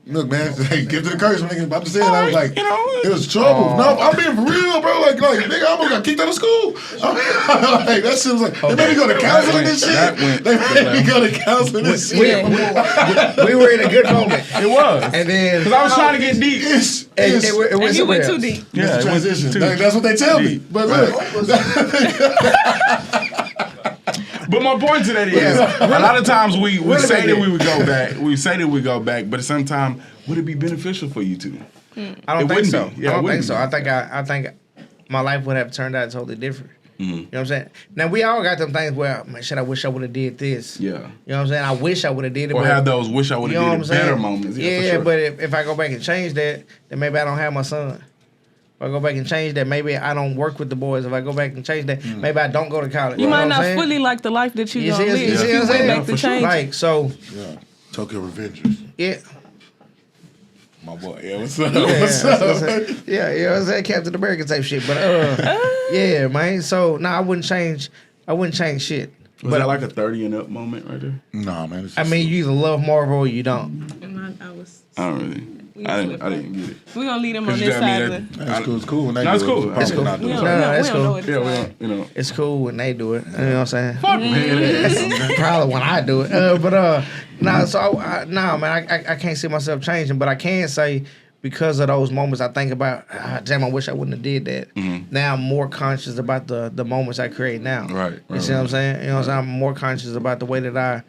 Look, man, hey, give to the curse, nigga. I'm just saying, I was like, you know. it was trouble. No, I'm being for real, bro. Like, nigga, I almost got kicked out of school. Like, that shit was like, they made me go to counseling and that shit. went- They made me go to counseling and shit. We were in a good moment. It was. And then Because I was trying to get deep. It's, and it's, it And went you went somewhere too else. deep. Yeah, it's it a went transition. too That's what they tell me. deep. But look, But my point to that is, a lot of times we say that we would go back. We say that we go back, but at some time, would it be beneficial for you to? I don't It think wouldn't so. be. Yeah, I it don't think wouldn't so. be. I think my life would have turned out totally different. You know what I'm saying? Now we all got them things where, man, shit, I wish I would have did this. Yeah. You know what I'm saying? I wish I would have did it. Or but, have those wish I would you know have what did I'm it better saying? moments. Yeah, for sure. but if I go back and change that, then maybe I don't have my son. If I go back and change that, maybe I don't work with the boys. If I go back and change that, maybe I don't go to college. You might know what not I'm saying? fully like the life that you You gonna see, live you see if what I'm you went saying? back to For sure. change. Like, so, yeah, Tokyo Revengers. yeah. My boy, yeah, what's up? Yeah, What's that's what I'm up? saying. Yeah, you know what I'm saying? Captain America type shit. But yeah, man. So I wouldn't change shit. Was that like a 30 and up moment right there? Nah, man. It's I just, mean, you either love Marvel or you don't. And I was. I don't really. I didn't get it. We're gonna leave them on Cause you this got me side that- of the. That's cool. It's cool when they No, it's do it. cool. Probably It's cool. not do We it. don't, No, that's we don't know cool. what it's Yeah, we like. don't, you know. It's cool when they do it. You know what I'm saying? Fuck man. Probably when I do it. Nah. So man, I can't see myself changing, but I can say because of those moments, I think about, damn, I wish I wouldn't have did that. Now I'm more conscious about the moments I create now. Right, You see what I'm saying? You know what I'm saying? I'm more conscious about the way that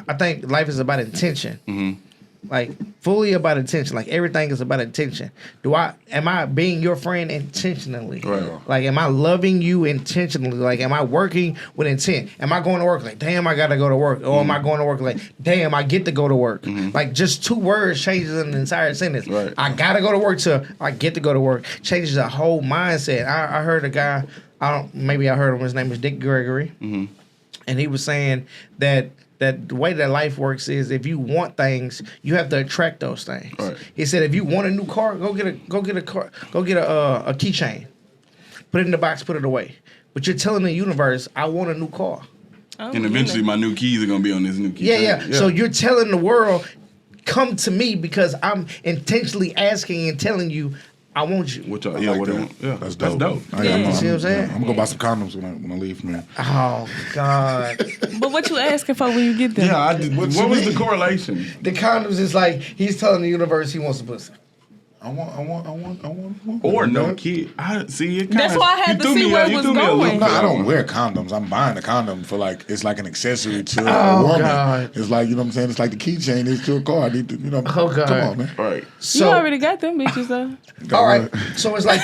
I think life is about intention. Like fully about attention. Like everything is about attention. Am I being your friend intentionally? Right. Like am I loving you intentionally? Like am I working with intent? Am I going to work like damn I gotta go to work? Or am I going to work like damn I get to go to work? Like just 2 words changes an entire sentence. Right. I gotta go to work to I get to go to work. Changes the whole mindset. I heard a guy, maybe I heard him, his name is Dick Gregory. And he was saying that the way that life works is if you want things, you have to attract those things. Right. He said if you want a new car, go get a keychain, put it in the box, put it away. But you're telling the universe, I want a new car. Oh, And eventually my new keys are gonna be on this new key. Yeah. So you're telling the world, come to me because I'm intentionally asking and telling you, I want you. Which are, I yeah, like what that. they want. Yeah, That's dope. That's dope. Yeah. You see what I'm saying? I'm gonna go buy some condoms when I leave from here. Oh God. But what you asking for when you get there? Yeah, I did. What you was the mean? correlation? The condoms is like he's telling the universe he wants a pussy. I want. Or no kid. I see it. That's why I had to see where it was going. No, I don't wear condoms. I'm buying a condom for it's like an accessory to Oh, a woman. God. It's like, you know what I'm saying? It's like the keychain is to a car. I need to, Oh, God. Come on, man. Right. So You already got them bitches though. all right. So it's like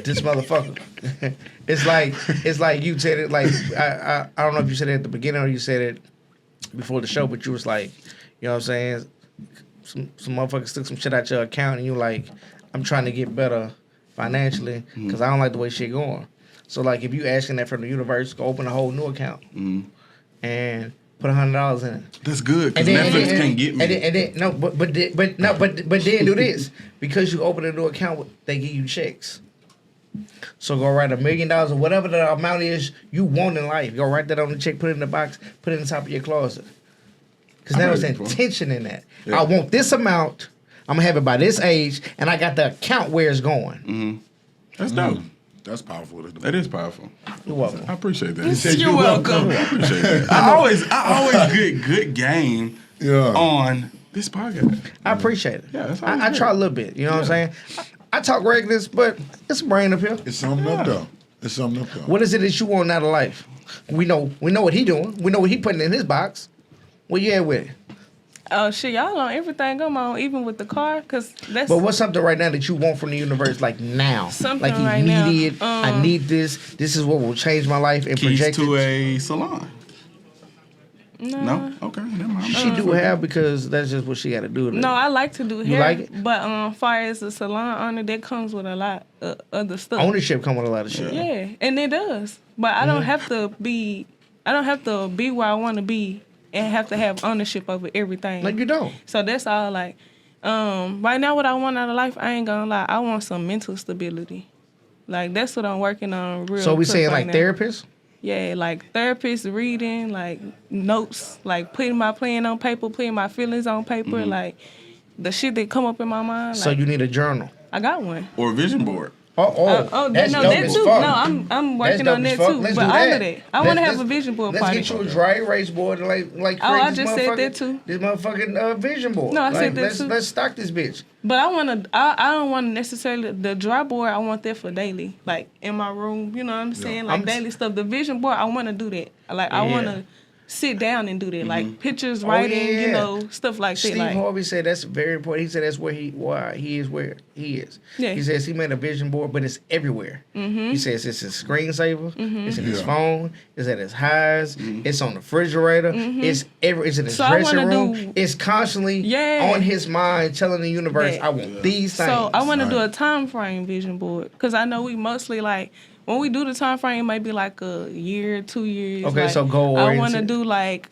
this motherfucker. it's like you said it like I don't know if you said it at the beginning or you said it before the show, but you was like, you know what I'm saying? Some motherfuckers took some shit out your account and you like, I'm trying to get better financially because I don't like the way shit going. So like if you asking that from the universe, go open a whole new account and put $100 in it. That's good because Netflix can't get me. And then no, but then do this because you open a new account, they give you checks. So go write $1 million or whatever the amount is you want in life. Go write that on the check, put it in the box, put it in the top of your closet. Because now there's intention in that. Yeah. I want this amount. I'm gonna have it by this age, and I got the account where it's going. That's dope. That's powerful. That is powerful. You're welcome. I appreciate that. You're welcome. I appreciate that. I always get good game on this podcast. I appreciate it. Yeah, that's I try a little bit. You know what I'm saying? I talk regulars, but it's a brain up here. It's something up though. What is it that you want out of life? We know what he doing. We know what he putting in his box. Where you at with it? Oh shit, y'all on everything I'm on, even with the car, cause that's. But what's something right now that you want from the universe, like now? Something like right immediate. now. I need this. This is what will change my life and Keys project to it. a salon. No? Okay, never mind. She do hair because that's just what she got to do. No, I like to do hair. You like it? But far as the salon owner, that comes with a lot of other stuff. Ownership come with a lot of shit. Yeah, and it does. But I don't have to be. I don't have to be where I want to be and have to have ownership over everything. Like you don't. So that's all. Like, right now, what I want out of life, I ain't gonna lie. I want some mental stability. Like that's what I'm working on. Real. So we quick saying right like now. therapists? Yeah, like therapists, reading, like notes, like putting my plan on paper, putting my feelings on paper, like the shit that come up in my mind. So like, you need a journal. I got one. Or a vision board. That's no, dope that as too. fuck. No, I'm working That's on dope that as fuck. too. Let's But do all that. of that, I want to have a vision board Let's party. get you a dry erase board and like Oh, I create just this said that too. This motherfucking vision board. No, I said Like, that too. Let's stock this bitch. But I don't want to necessarily the dry board. I want that for daily, like in my room. You know what I'm saying? Like daily stuff. The vision board, I want to do that. Like I want to sit down and do that. Like pictures, writing, you know, stuff like Steve that. Like, Harvey said that's very important. He said that's why he is where he is. Yeah. He says he made a vision board, but it's everywhere. He says it's his screensaver, it's in his phone, it's at his highs, it's on the refrigerator, it's in his So I dressing wanna room. do- It's constantly on his mind, telling the universe, Yeah. I want these things. So I want to do a time frame vision board because I know we mostly like when we do the time frame, it might be like a year, 2 years. Okay, like, so goal I want to oriented. do like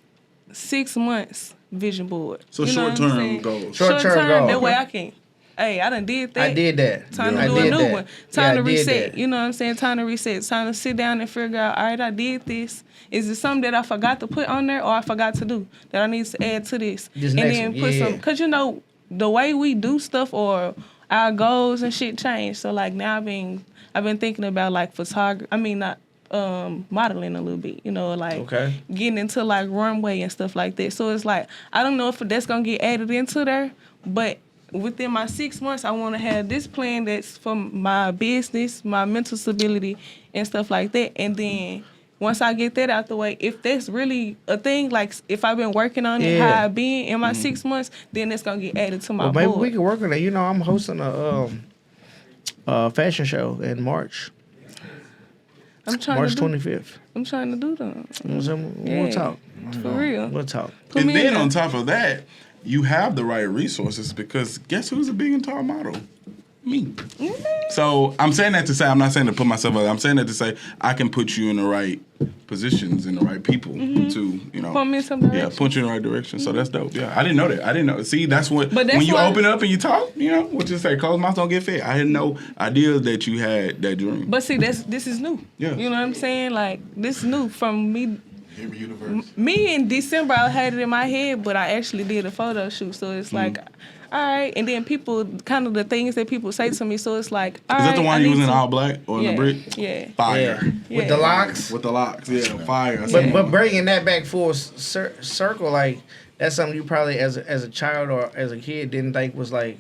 6 months vision board. So You know what I'm short-term saying? goals. Short-term Short-term, goal. that way I can. Hey, I done did that. I did that. Time I to do a did new that. one. Time to I did reset. that. You know what I'm saying? Time to reset. Time to sit down and figure out, all right, I did this. Is it something that I forgot to put on there or I forgot to do that I need to add to this? This and next then one, put yeah. some, because you know, the way we do stuff or our goals and shit change. So like now I've been thinking about like photography. I mean, not modeling a little bit, you know, like getting into like runway and stuff like that. So it's like, I don't know if that's going to get added into there, but within my 6 months, I want to have this plan that's for my business, my mental stability and stuff like that. And then once I get that out the way, if that's really a thing, like if I've been working on it, Yeah. how I've been in my 6 months, then it's gonna get added to my Well, maybe board. we can work on that. You know, I'm hosting a fashion show in March, I'm trying March to do, 25th. I'm trying to do that. You know what I'm saying? Yeah. We'll talk. For real. We'll talk. Put And me then in on there. top of that, you have the right resources because guess who's a big and tall model? Me. Mm-hmm. So I'm saying that to say, I'm not saying to put myself out. I'm saying that to say I can put you in the right positions and the right people to, you know. Point me in some direction. Yeah, point you in the right direction. So that's dope. Yeah, I didn't know that. I didn't know. See, that's what, But that's when you why- open up and you talk, you know, what you say, closed mouths don't get fed. I had no idea that you had that dream. But see, this is new. Yeah. You know what I'm saying? Like, this is new from me. Every universe. Me in December, I had it in my head, but I actually did a photo shoot. So it's like, all right. And then people, kind of the things that people say to me. So it's like, all Is right. that the one I you need was in to- all black or in Yeah, the brick? yeah. Fire. Yeah. With the Yeah. locks. With the locks, yeah, fire. But bringing that back full circle, like that's something you probably as a child or as a kid didn't think was like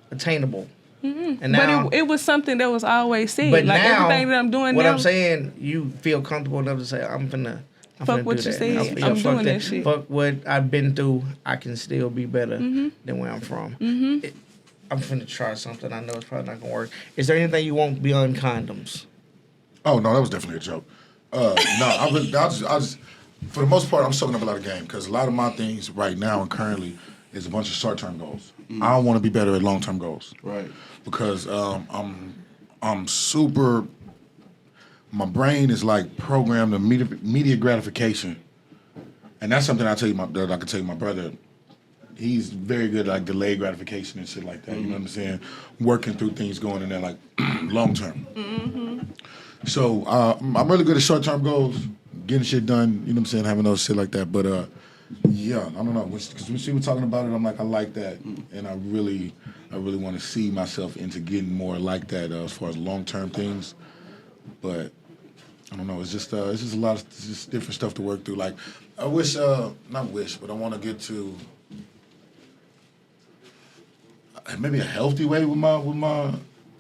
attainable. Mm-hmm. And now, But it was something that was always said. but Like now, everything that I'm doing what now. I'm saying, you feel comfortable enough to say, I'm finna Fuck what do you that. said. Yeah, I'm fuck doing that shit. Fuck what I've been through. I can still be better than where I'm from. I'm finna try something. I know it's probably not gonna work. Is there anything you want beyond condoms? Oh no, that was definitely a joke. No, I just, for the most part, I'm soaking up a lot of game because a lot of my things right now and currently is a bunch of short-term goals. I want to be better at long-term goals. Right. Because I'm super. My brain is like programmed to immediate gratification, and that's something that I can tell you. My brother, he's very good at like delayed gratification and shit like that. You know what I'm saying? Working through things, going in there like long term. So I'm really good at short term goals, getting shit done. You know what I'm saying? Having those shit like that. But yeah, I don't know. Because when she was talking about it, I'm like, I like that, and I really want to see myself into getting more like that as far as long term things. But I don't know. It's just a lot of just different stuff to work through. Like I wish, not wish, but I want to get to maybe a healthy way with my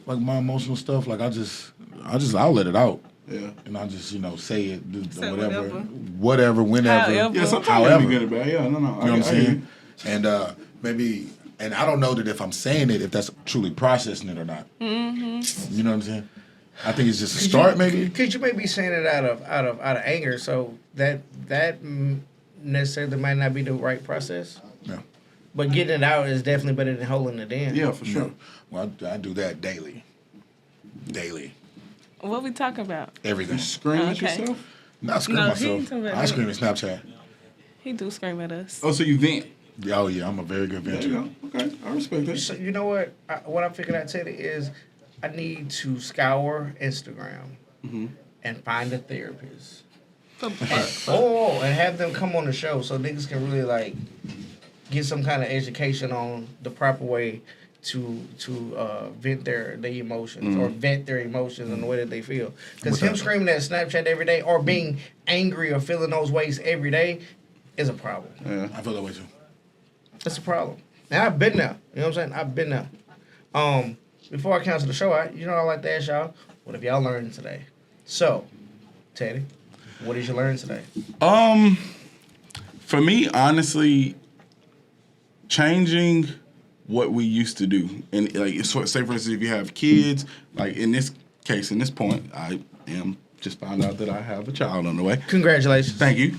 like my emotional stuff. Like I'll let it out. Yeah. And I just say it, do Say whatever, whenever. However. Yeah, sometimes However. you be good about it. Yeah, no. You know what I'm saying? And maybe, and I don't know that if I'm saying it, if that's truly processing it or not. Mm-hmm. You know what I'm saying? I think it's just a start, maybe. Because you may be saying it out of anger, so that necessarily might not be the right process. Yeah. But getting it out is definitely better than holding it in. Yeah, for sure. No. Well, I do that daily. What we talking about? Everything. Scream at Okay. yourself? Not scream No, he ain't myself. talking about I that. scream at Snapchat. He do scream at us. Oh, so you vent? Oh yeah, I'm a very good There venter. you go. Okay, I respect that. So you know what? What I figured out, Teddy, is I need to scour Instagram and find a therapist. And have them come on the show so niggas can really like get some kind of education on the proper way to vent their emotions or vent their emotions in the way that they feel. Because him screaming at Snapchat every day or being angry or feeling those ways every day is a problem. Yeah. I feel that way too. That's a problem. And I've been there. You know what I'm saying? I've been there. Before I cancel the show, I like to ask y'all, what have y'all learned today? So, Teddy, what did you learn today? For me, honestly, changing what we used to do, and like, say for instance, if you have kids, like in this case, in this point, I am just found out that I have a child on the way. Congratulations. Thank you.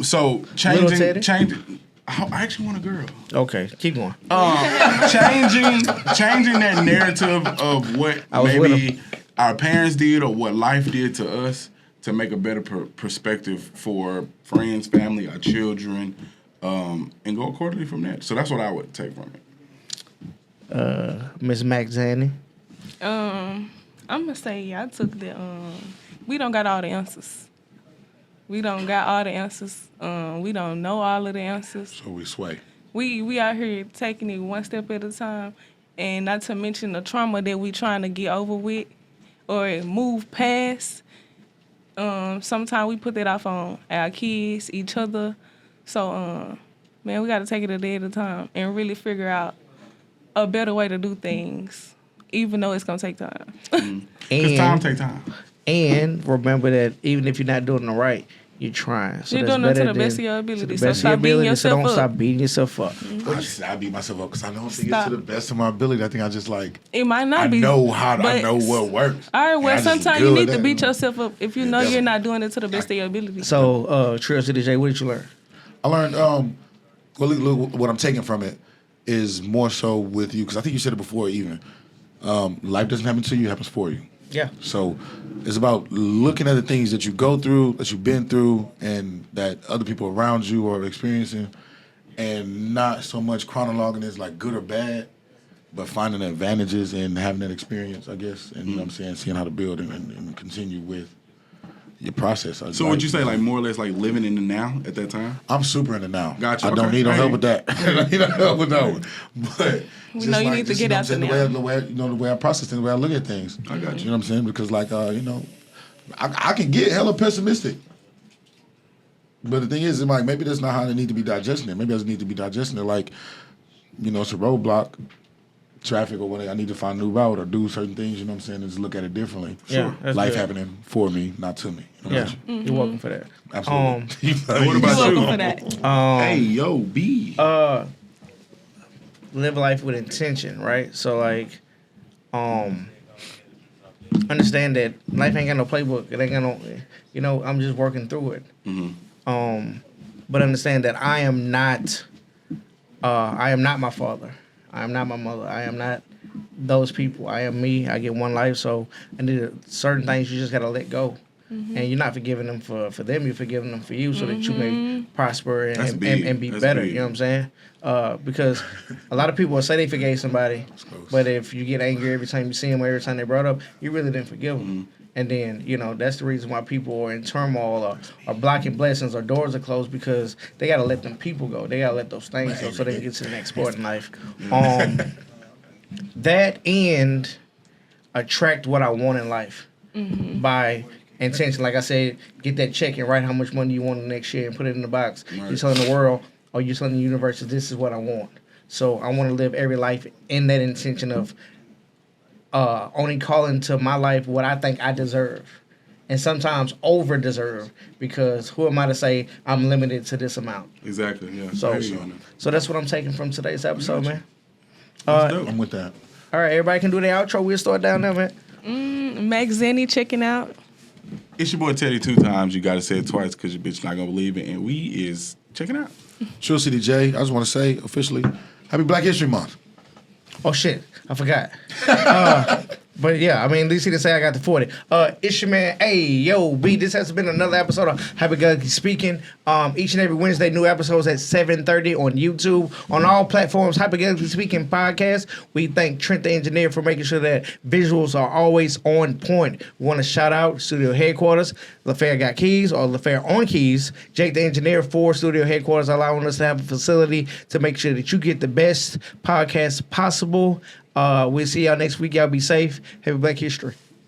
So Little Teddy? changing. I actually want a girl. Okay, keep going. Changing that narrative of what was with maybe our parents did or what life did to us to make a better perspective for friends, family, our children, and go accordingly from that. So that's what I would take from it. Miss Mac Zanny. I'm gonna say I took the we don't got all the answers. We don't got all the answers. We don't know all of the answers. So we sway. We out here taking it one step at a time, and not to mention the trauma that we trying to get over with or move past. Sometimes we put that off on our kids, each other. So, man, we got to take it a day at a time and really figure out a better way to do things, even though it's gonna take time. Because time take time. And remember that even if you're not doing it right, you're trying. So You're that's doing it to better the best of than- your to ability. the So best of your stop beating ability, so yourself don't up. stop beating yourself up. I beat myself up because I don't think Stop. it's to the best of my ability. I think I just like It might not I be. know I but- know what works. All right, And I well, just sometimes good you at need to that. beat yourself up if you know definitely. you're not doing it to the best of your ability. So, Trill City J, what did you learn? I learned well, look, what I'm taking from it is more so with you because I think you said it before. Even life doesn't happen to you; it happens for you. Yeah. So it's about looking at the things that you go through, that you've been through, and that other people around you are experiencing, and not so much chronologing as like good or bad, but finding the advantages and having that experience, I guess, and you know what I'm saying, seeing how to build and continue with your process. So would you say like more or less like living in the now at that time? I'm super in the now. Gotcha, I don't okay. need no Hey. help with that. I don't need no help with that one. But We just know you like, need to just, get know out what I'm the saying, now. the way I process things, the way I look at things. I got you. You know what I'm saying? Because like I can get hella pessimistic. But the thing is, it's like maybe that's not how I need to be digesting it. Maybe I just need to be digesting it like, it's a roadblock, traffic or whatever. I need to find a new route or do certain things, you know what I'm saying, and just look at it differently. Yeah, that's Life good. happening for me, not to me. You know Yeah, what I'm saying? you're welcome for that. Absolutely. What You're about welcome you? for that. Hey, yo, B. Live life with intention, right? So like, understand that life ain't got no playbook. It ain't got no, I'm just working through it. But understand that I am not my father. I am not my mother. I am not those people. I am me. I get one life. So I need certain things you just gotta let go. And you're not forgiving them for them. You're forgiving them for you, so that you may prosper That's and big. be That's better. big. You know what I'm saying? Because a lot of people will say they forgave somebody, but if you get angry every time you see them, or every time they brought up, you really didn't forgive them. And then that's the reason why people are in turmoil or blocking blessings or doors are closed, because they gotta let them people go. They gotta let those things go so they can get to the next part in life. That and attract what I want in life by intention. Like I said, get that check and write how much money you want next year and put it in the box. Right. You're telling the world, or you're telling the universe that this is what I want. So I want to live every life in that intention of only calling to my life what I think I deserve. And sometimes over deserve, because who am I to say I'm limited to this amount? Exactly, yeah. So, I hear you on that. so that's what I'm taking from today's episode, man. That's dope. I'm with that. All right, everybody can do their outro. We'll start down there, man. Max Zenny checking out. It's your boy Teddy 2 times. You gotta say it twice because your bitch not gonna believe it. And we is checking out. Trill City J, I just want to say officially, Happy Black History Month. Oh shit, I forgot. But yeah, I mean, at least he didn't say I got the 40. It's your man, hey, yo, B. This has been another episode of Hypoghettocally Speaking. Each and every Wednesday, new episodes at 7:30 on YouTube. On all platforms, Hypoghettocally Speaking podcast. We thank Trent the engineer for making sure that visuals are always on point. We want to shout out studio headquarters. LaFair got keys, or LaFair on keys. Jake the engineer for studio headquarters, allowing us to have a facility to make sure that you get the best podcast possible. We'll see y'all next week. Y'all be safe. Happy Black History.